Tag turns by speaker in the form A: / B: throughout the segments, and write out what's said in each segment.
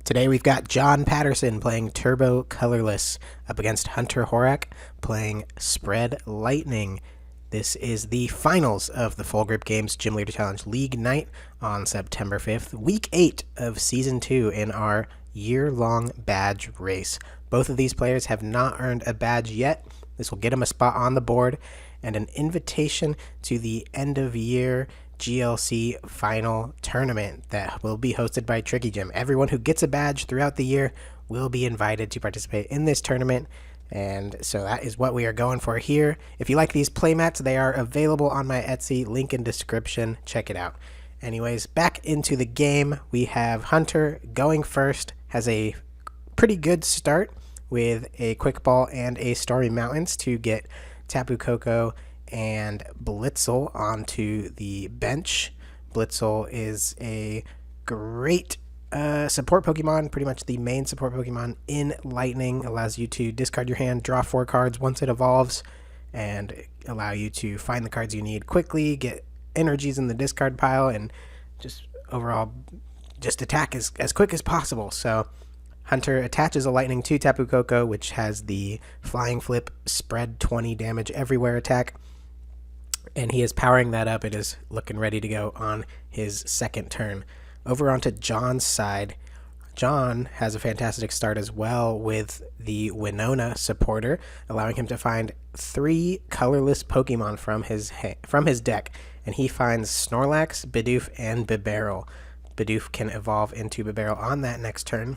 A: Today we've got John Patterson playing Turbo Colorless up against Hunter Horak playing Spread Lightning. This is the finals of the Full Grip Games Gym Leader Challenge League night on September 5th, Week 8 of Season 2 in our year-long badge race. Both of these players have not earned a badge yet. This will get them a spot on the board and an invitation to the end-of-year GLC final tournament that will be hosted by Tricky Gym. Everyone who gets a badge throughout the year will be invited to participate in this tournament, and so that is what we are going for here. If you like these playmats, they are available on my Etsy, link in description. Check it out. Anyways, back into the game. We have Hunter going first, has a pretty good start with a quick ball and a Stormy Mountains to get Tapu Koko and Blitzel onto the bench. Blitzel is a great support Pokemon, pretty much the main support Pokemon in Lightning. Allows you to discard your hand, draw 4 cards once it evolves, and allow you to find the cards you need quickly, get energies in the discard pile, and just overall just attack as quick as possible. So Hunter attaches a Lightning to Tapu Koko, which has the Flying Flip, spread 20 damage everywhere attack, and he is powering that up. It is looking ready to go on his second turn. Over onto John's side, John has a fantastic start as well with the Winona supporter, allowing him to find 3 colorless Pokemon from his deck, and he finds Snorlax, Bidoof, and Bibarel. Bidoof can evolve into Bibarel on that next turn.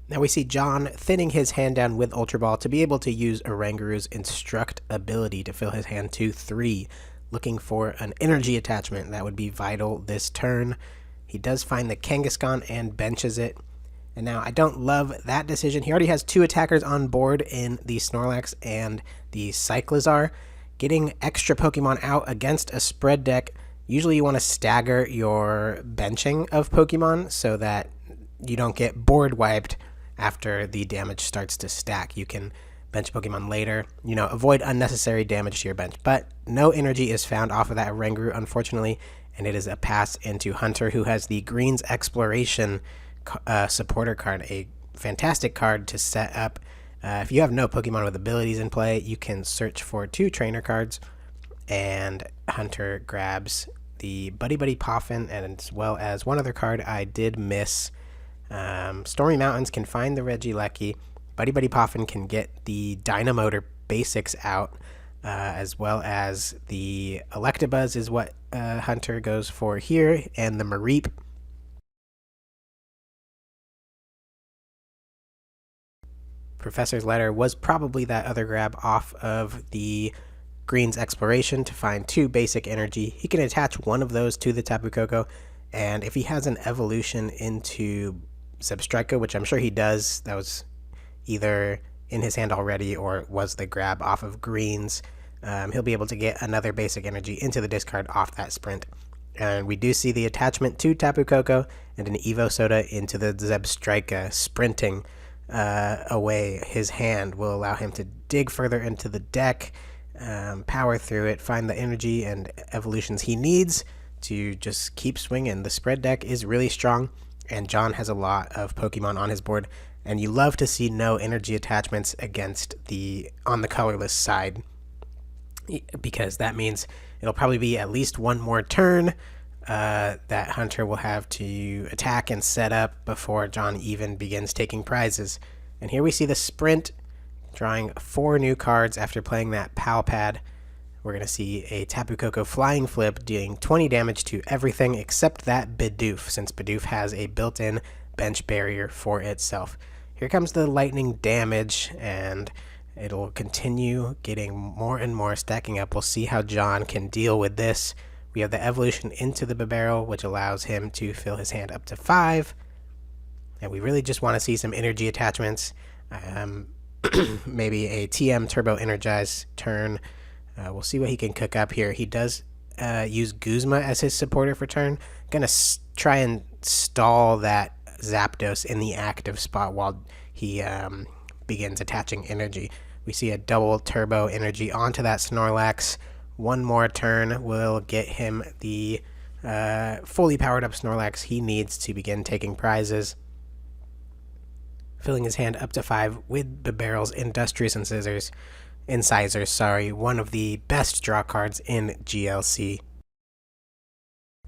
A: Now we see John thinning his hand down with Ultra Ball to be able to use Oranguru's Instruct ability to fill his hand to 3, looking for an energy attachment that would be vital this turn. He does find the Kangaskhan and benches it. And now I don't love that decision. He already has 2 attackers on board in the Snorlax and the Cyclizar. Getting extra Pokemon out against a spread deck, usually you want to stagger your benching of Pokemon so that you don't get board wiped after the damage starts to stack. You can bench Pokemon later, avoid unnecessary damage to your bench. But no energy is found off of that Oranguru, unfortunately, and it is a pass into Hunter, who has the Green's Exploration supporter card, a fantastic card to set up. If you have no Pokemon with abilities in play, you can search for 2 trainer cards, and Hunter grabs the Buddy Buddy Poffin, and as well as one other card I did miss. Stormy Mountains can find the Regieleki. Buddy Buddy Poffin can get the Dynamotor basics out, as well as the Electabuzz is what Hunter goes for here, and the Mareep. Professor's Letter was probably that other grab off of the Green's Exploration to find 2 basic energy. He can attach one of those to the Tapu Koko, and if he has an evolution into Zebstrika, which I'm sure he does, that was either in his hand already or was the grab off of Green's, he'll be able to get another basic energy into the discard off that sprint. And we do see the attachment to Tapu Koko and an Evo Soda into the Zebstrika. Sprinting away his hand will allow him to dig further into the deck, power through it, find the energy and evolutions he needs to just keep swinging. The spread deck is really strong, and John has a lot of Pokemon on his board, and you love to see no energy attachments on the colorless side, because that means it'll probably be at least one more turn that Hunter will have to attack and set up before John even begins taking prizes. And here we see the sprint, drawing 4 new cards after playing that Pal Pad. We're going to see a Tapu Koko Flying Flip dealing 20 damage to everything except that Bidoof, since Bidoof has a built-in bench barrier for itself. Here comes the lightning damage, and it'll continue getting more and more stacking up. We'll see how John can deal with this. We have the evolution into the Bibarel, which allows him to fill his hand up to 5. And we really just want to see some energy attachments. Maybe a TM Turbo Energize turn. We'll see what he can cook up here. He does use Guzma as his supporter for turn. Gonna try and stall that Zapdos in the active spot while he begins attaching energy. We see a double Turbo Energy onto that Snorlax. One more turn will get him the fully powered up Snorlax he needs to begin taking prizes. filling his hand up to 5 with the barrel's Industrious Incisors, one of the best draw cards in GLC.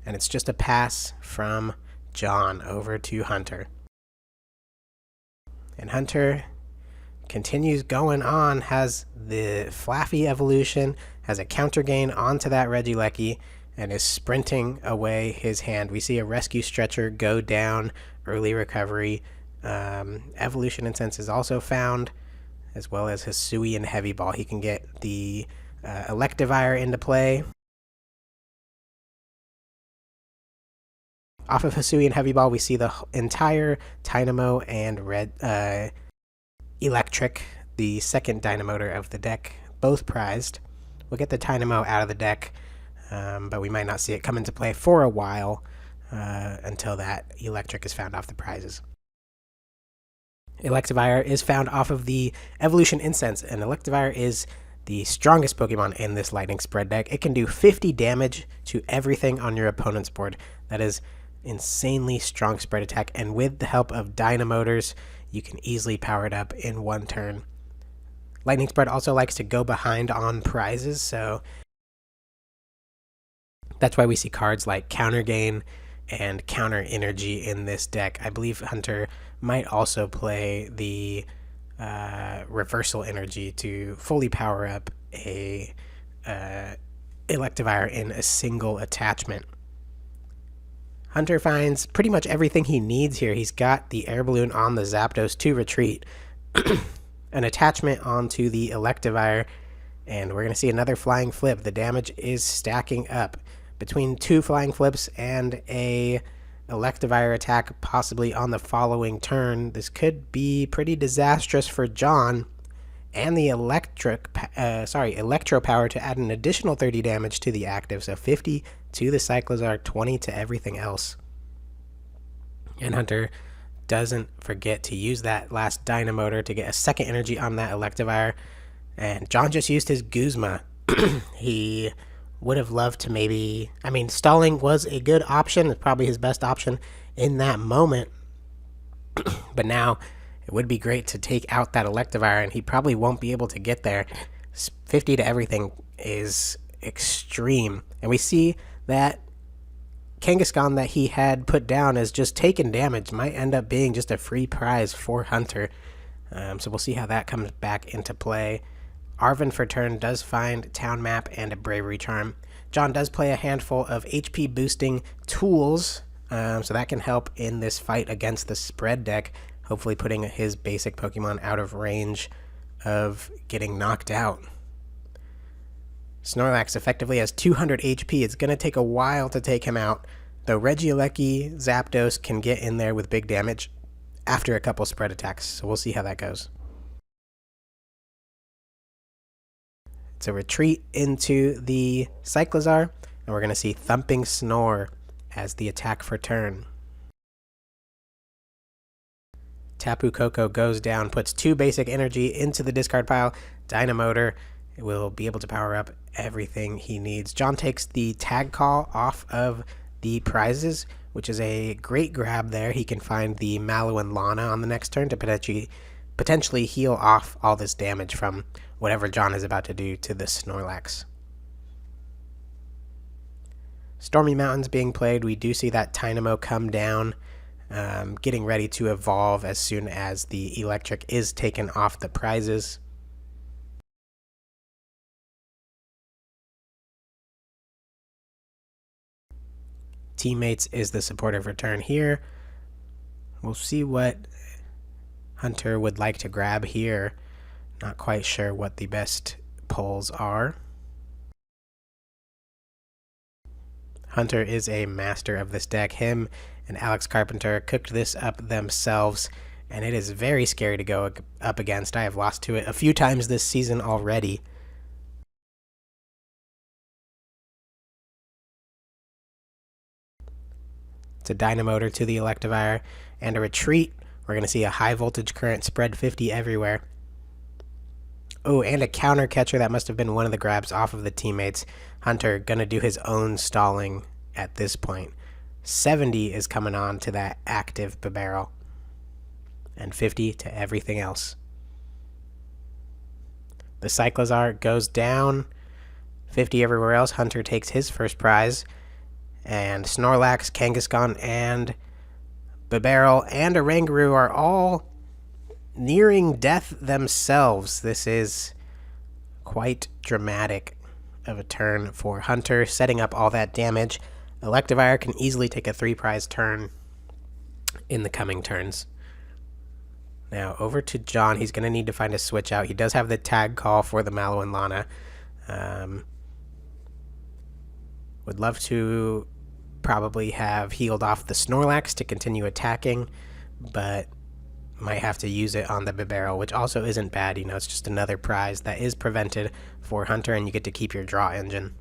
A: And it's just a pass from John over to Hunter. And Hunter continues going on, has the Flaffy evolution, has a counter gain onto that Regieleki, and is sprinting away his hand. We see a Rescue Stretcher go down, early recovery. Evolution Incense is also found, as well as Hisui and Heavy Ball. He can get the Electivire into play. Off of Hisui and Heavy Ball, we see the entire Dynamo and Electric, the second Dynamotor of the deck, both prized. We'll get the Dynamo out of the deck, but we might not see it come into play for a while until that Electric is found off the prizes. Electivire is found off of the Evolution Incense, and Electivire is the strongest Pokemon in this Lightning Spread deck. It can do 50 damage to everything on your opponent's board. That is insanely strong spread attack, and with the help of Dynamotors, you can easily power it up in one turn. Lightning Spread also likes to go behind on prizes, so that's why we see cards like Counter Gain and Counter Energy in this deck. I believe Hunter might also play the Reversal Energy to fully power up a Electivire in a single attachment. Hunter finds pretty much everything he needs here. He's got the Air Balloon on the Zapdos to retreat, an attachment onto the Electivire, and we're going to see another Flying Flip. The damage is stacking up between 2 Flying Flips and a Electivire attack possibly on the following turn. This could be pretty disastrous for John, and the Electro Power to add an additional 30 damage to the active, so 50 to the Cyclozar, 20 to everything else. And Hunter doesn't forget to use that last Dynamotor to get a second energy on that Electivire, and John just used his Guzma. He would have loved to maybe, stalling was a good option. It's probably his best option in that moment. But now it would be great to take out that Electivire, and he probably won't be able to get there. 50 to everything is extreme. And we see that Kangaskhan that he had put down as just taken damage might end up being just a free prize for Hunter. So we'll see how that comes back into play. Arven for turn does find Town Map and a Bravery Charm. John does play a handful of HP boosting tools, so that can help in this fight against the spread deck, hopefully putting his basic Pokemon out of range of getting knocked out. Snorlax effectively has 200 HP. It's going to take a while to take him out, though Regieleki, Zapdos can get in there with big damage after a couple spread attacks, so we'll see how that goes. It's a retreat into the Cyclozar, and we're going to see Thumping Snore as the attack for turn. Tapu Koko goes down, puts 2 basic energy into the discard pile. Dynamotor will be able to power up everything he needs. John takes the Tag Call off of the prizes, which is a great grab there. He can find the Mallow and Lana on the next turn to potentially heal off all this damage from whatever John is about to do to the Snorlax. Stormy Mountains being played. We do see that Dynamo come down, getting ready to evolve as soon as the Electric is taken off the prizes. Teammates is the supportive return here. We'll see what Hunter would like to grab here. Not quite sure what the best pulls are. Hunter is a master of this deck. Him and Alex Carpenter cooked this up themselves, and it is very scary to go up against. I have lost to it a few times this season already. It's a Dynamotor to the Electivire, and a retreat. We're going to see a high voltage current spread 50 everywhere. Oh, and a counter catcher. That must have been one of the grabs off of the teammates. Hunter going to do his own stalling at this point. 70 is coming on to that active barrel. And 150 to everything else. The Cyclozar goes down, 50 everywhere else. Hunter takes his first prize, and Snorlax, Kangaskhan, and Bibarel, and Oranguru are all nearing death themselves. This is quite dramatic of a turn for Hunter, setting up all that damage. Electivire can easily take a 3-prize turn in the coming turns. Now over to John. He's going to need to find a switch out. He does have the tag call for the Mallow and Lana. Would love to probably have healed off the Snorlax to continue attacking, but might have to use it on the Bibarel, which also isn't bad. You know, it's just another prize that is prevented for Hunter, and you get to keep your draw engine.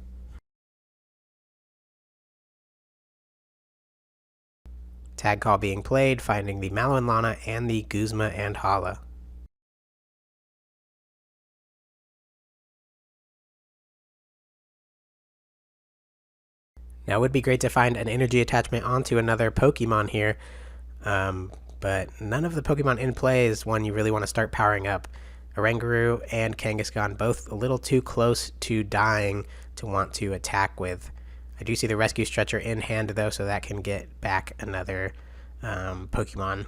A: Tag call being played, finding the Mallow and Lana and the Guzma and Hala. Now it would be great to find an energy attachment onto another Pokemon here, but none of the Pokemon in play is one you really want to start powering up. Oranguru and Kangaskhan both a little too close to dying to want to attack with. I do see the Rescue Stretcher in hand though, so that can get back another Pokemon.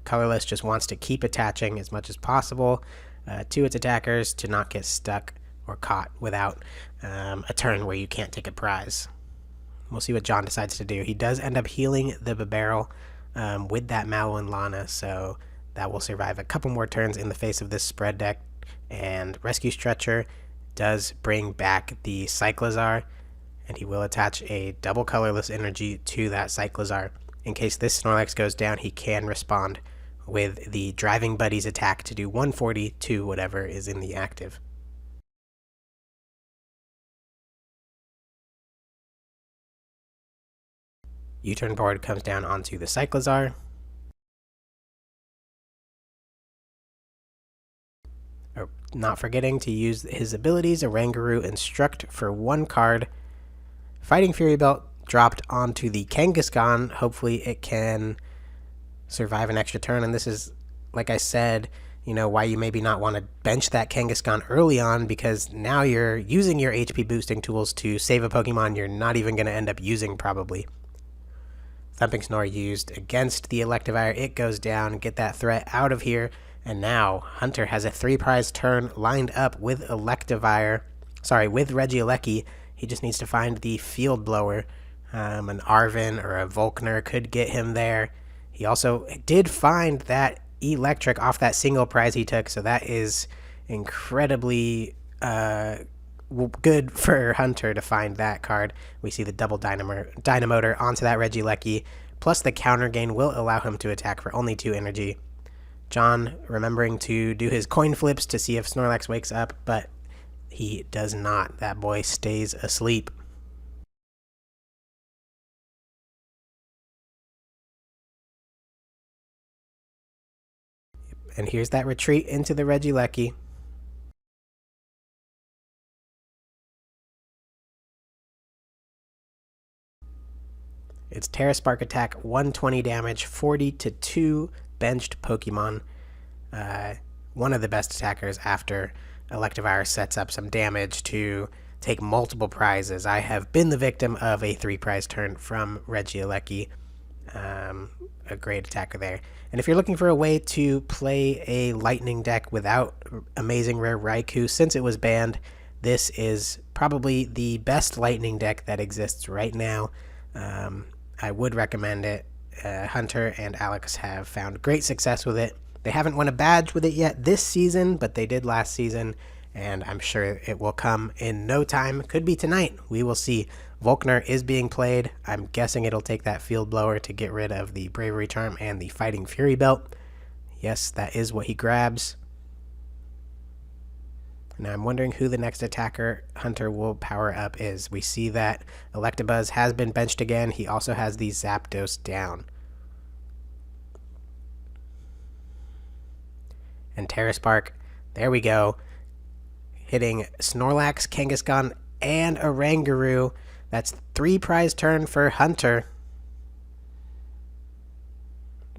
A: Colorless just wants to keep attaching as much as possible to its attackers to not get stuck or caught without a turn where you can't take a prize. We'll see what John decides to do. He does end up healing the Bibarel with that Mallow and Lana, so that will survive a couple more turns in the face of this spread deck. And Rescue Stretcher does bring back the Cyclozar, and he will attach a double Colorless energy to that Cyclozar. In case this Snorlax goes down, he can respond with the Driving Buddies attack to do 140 to whatever is in the active. U-turn board comes down onto the Cyclozar. Not forgetting to use his abilities, Oranguru Instruct for 1 card. Fighting Fury Belt dropped onto the Kangaskhan. Hopefully it can survive an extra turn, and this is, like I said, you know, why you maybe not want to bench that Kangaskhan early on, because now you're using your HP boosting tools to save a Pokemon you're not even going to end up using probably. Thumping Snore used against the Electivire. It goes down. Get that threat out of here. And now Hunter has a 3-prize turn lined up with Electivire. Sorry, with Regieleki. He just needs to find the Field Blower. An Arven or a Volkner could get him there. He also did find that Electric off that single prize he took, so that is incredibly good for Hunter to find that card. We see the double Dynamotor onto that Regieleki, plus the counter gain will allow him to attack for only 2 energy. John remembering to do his coin flips to see if Snorlax wakes up, but he does not. That boy stays asleep. And here's that retreat into the Regieleki. It's Terra Spark attack, 120 damage, 40 to 2 benched Pokemon. One of the best attackers after Electivire sets up some damage to take multiple prizes. I have been the victim of a 3-prize turn from Regieleki. A great attacker there. And if you're looking for a way to play a lightning deck without Amazing Rare Raikou, since it was banned, this is probably the best lightning deck that exists right now. I would recommend it. Hunter and Alex have found great success with it. They haven't won a badge with it yet this season, but they did last season, and I'm sure it will come in no time. Could be tonight. We will see. Volkner is being played. I'm guessing it'll take that Field Blower to get rid of the Bravery Charm and the Fighting Fury Belt. Yes, that is what he grabs. Now I'm wondering who the next attacker Hunter will power up is. We see that Electabuzz has been benched again. He also has the Zapdos down. And Terra Spark, there we go. Hitting Snorlax, Kangaskhan, and Oranguru. That's 3-prize turn for Hunter.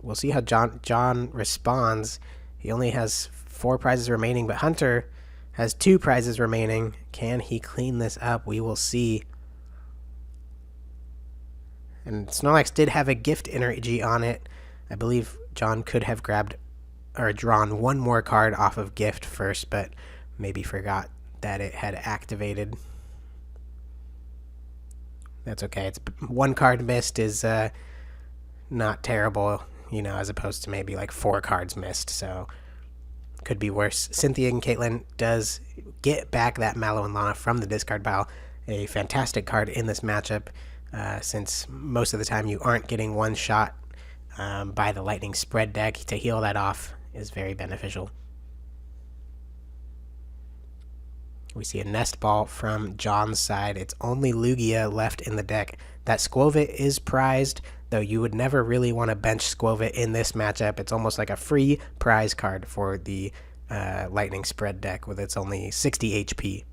A: we'll see how John responds. He only has 4 prizes remaining, but Hunter has 2 prizes remaining. Can he clean this up? We will see. And Snorlax did have a gift energy on it. I believe John could have grabbed or drawn 1 more card off of gift first, but maybe forgot that it had activated. That's okay. It's 1 card missed is not terrible, as opposed to maybe like 4 cards missed. So could be worse. Cynthia and Caitlin does get back that Mallow and Lana from the discard pile. A fantastic card in this matchup, since most of the time you aren't getting one shot by the Lightning Spread deck. To heal that off is very beneficial. We see a Nest Ball from John's side. It's only Lugia left in the deck. That Skwovet is prized, though you would never really want to bench Skwovet in this matchup. It's almost like a free prize card for the Lightning Spread deck with its only 60 HP.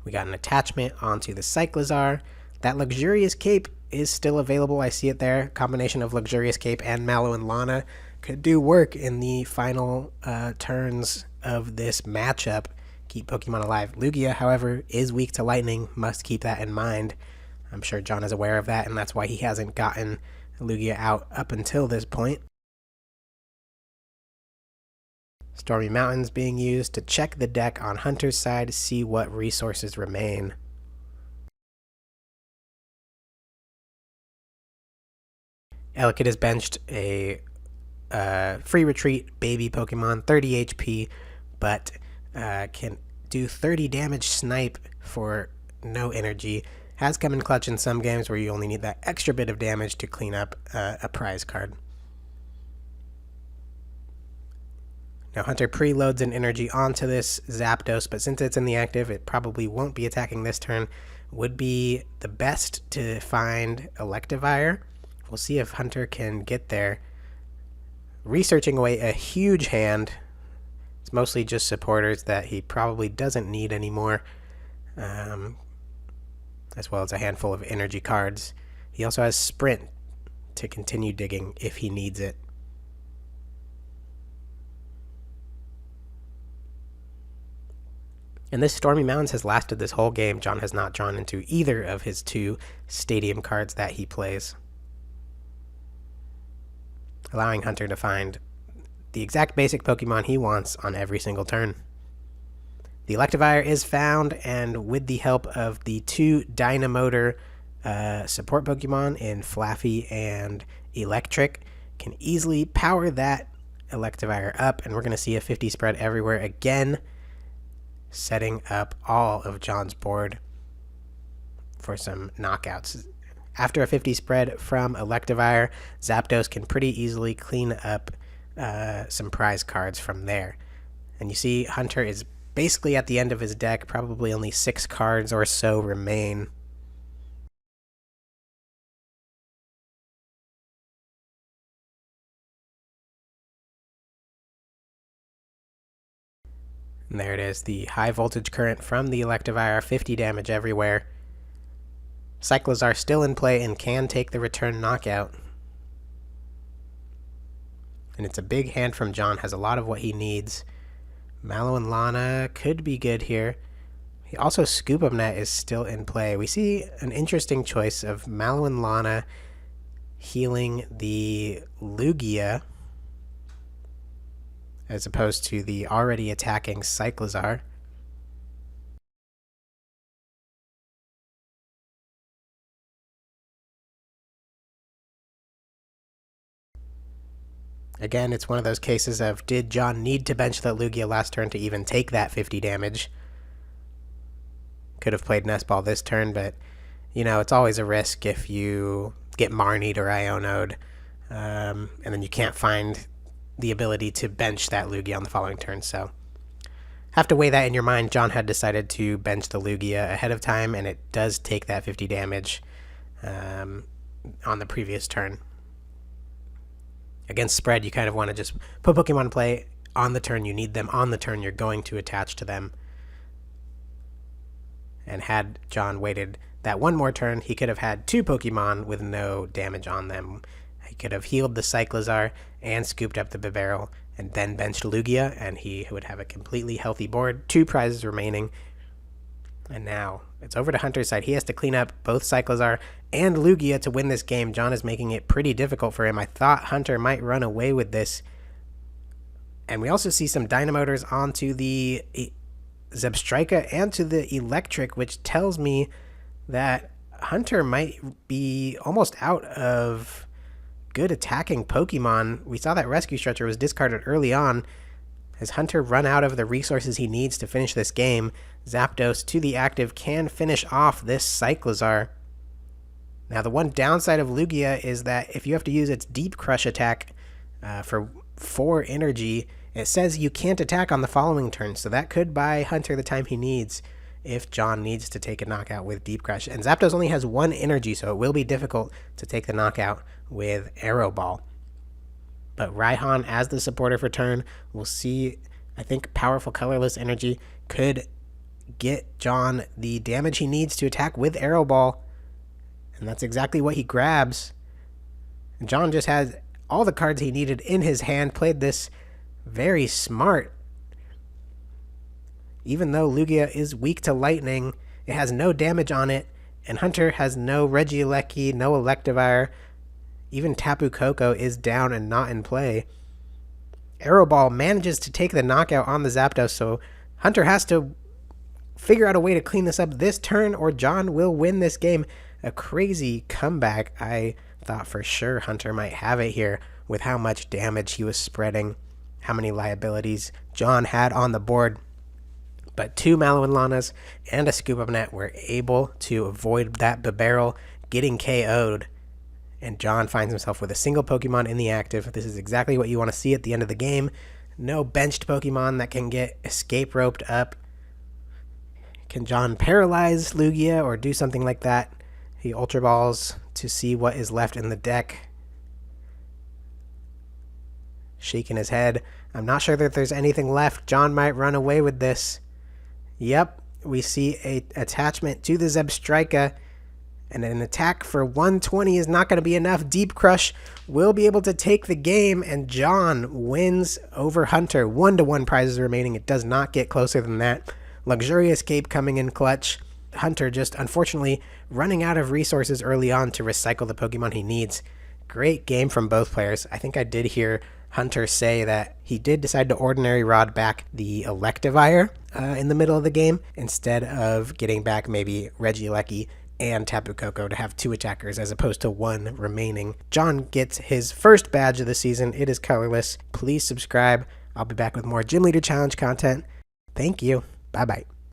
A: We got an attachment onto the Cyclizar. That Luxurious Cape is still available. I see it there. Combination of Luxurious Cape and Mallow and Lana could do work in the final turns of this matchup. Keep Pokemon alive. Lugia, however, is weak to lightning. Must keep that in mind. I'm sure John is aware of that, and that's why he hasn't gotten Lugia out up until this point. Stormy Mountains being used to check the deck on Hunter's side, see what resources remain. Elekid has benched a free retreat baby Pokemon, 30 HP, but can do 30 damage snipe for no energy. Has come in clutch in some games where you only need that extra bit of damage to clean up a prize card. Now Hunter preloads an energy onto this Zapdos, but since it's in the active, it probably won't be attacking this turn. Would be the best to find Electivire. We'll see if Hunter can get there. Researching away a huge hand. It's mostly just supporters that he probably doesn't need anymore, as well as a handful of energy cards. He also has Sprint to continue digging if he needs it. And this Stormy Mountains has lasted this whole game. John has not drawn into either of his 2 stadium cards that he plays, allowing Hunter to find the exact basic Pokemon he wants on every single turn. The Electivire is found, and with the help of the 2 Dynamotor support Pokemon in Flaffy and Electric, can easily power that Electivire up, and we're going to see a 50 spread everywhere again, setting up all of John's board for some knockouts. After a 50 spread from Electivire, Zapdos can pretty easily clean up some prize cards from there. And you see Hunter is basically at the end of his deck. Probably only 6 cards or so remain. And there it is, the high voltage current from the Electivire, 50 damage everywhere. Cyclizar still in play and can take the return knockout. And it's a big hand from John, has a lot of what he needs. Mallow and Lana could be good here. Also, Scoop of Net is still in play. We see an interesting choice of Mallow and Lana healing the Lugia as opposed to the already attacking Cyclizar. Again, it's one of those cases of, did John need to bench that Lugia last turn to even take that 50 damage? Could have played Nest Ball this turn, but, it's always a risk if you get Marnied or Iono'd, and then you can't find the ability to bench that Lugia on the following turn, so have to weigh that in your mind. John had decided to bench the Lugia ahead of time, and it does take that 50 damage on the previous turn. Against Spread, you kind of want to just put Pokemon in play on the turn you need them, on the turn you're going to attach to them. And had John waited that one more turn, he could have had 2 Pokemon with no damage on them. He could have healed the Cyclizar and scooped up the Bibarel and then benched Lugia, and he would have a completely healthy board. 2 prizes remaining. And now it's over to Hunter's side. He has to clean up both Cyclizar and Lugia to win this game. John is making it pretty difficult for him. I thought Hunter might run away with this. And we also see some Dynamotors onto the Zebstrika and to the Electric, which tells me that Hunter might be almost out of good attacking Pokemon. We saw that Rescue Stretcher was discarded early on. Has Hunter run out of the resources he needs to finish this game? Zapdos to the active can finish off this Cyclizar. Now, the one downside of Lugia is that if you have to use its Deep Crush attack for 4 energy, it says you can't attack on the following turn, so that could buy Hunter the time he needs if John needs to take a knockout with Deep Crush. And Zapdos only has 1 energy, so it will be difficult to take the knockout with Arrow Ball. But Raihan as the supporter for turn, we'll see. I think powerful Colorless Energy could get John the damage he needs to attack with Arrow Ball. And that's exactly what he grabs. And John just has all the cards he needed in his hand, played this very smart. Even though Lugia is weak to Lightning, it has no damage on it, and Hunter has no Regieleki, no Electivire. Even Tapu Koko is down and not in play. Arrow Ball manages to take the knockout on the Zapdos, so Hunter has to figure out a way to clean this up this turn, or John will win this game. A crazy comeback. I thought for sure Hunter might have it here with how much damage he was spreading, how many liabilities John had on the board. But 2 Mallow Lanas and a Scoop Up Net were able to avoid that Bibarel getting KO'd. And John finds himself with a single Pokemon in the active. This is exactly what you want to see at the end of the game. No benched Pokemon that can get escape roped up. Can John paralyze Lugia or do something like that? He Ultra Balls to see what is left in the deck. Shaking his head. I'm not sure that there's anything left. John might run away with this. Yep, we see a attachment to the Zebstrika. And an attack for 120 is not going to be enough. Deep Crush will be able to take the game, and John wins over Hunter. 1-1 prizes remaining. It does not get closer than that. Luxurious Cape coming in clutch. Hunter just unfortunately running out of resources early on to recycle the Pokemon he needs. Great game from both players. I think I did hear Hunter say that he did decide to Ordinary Rod back the Electivire in the middle of the game instead of getting back maybe Regieleki and Tapu Koko to have 2 attackers as opposed to 1 remaining. John gets his first badge of the season. It is Colorless. Please subscribe. I'll be back with more Gym Leader Challenge content. Thank you. Bye-bye.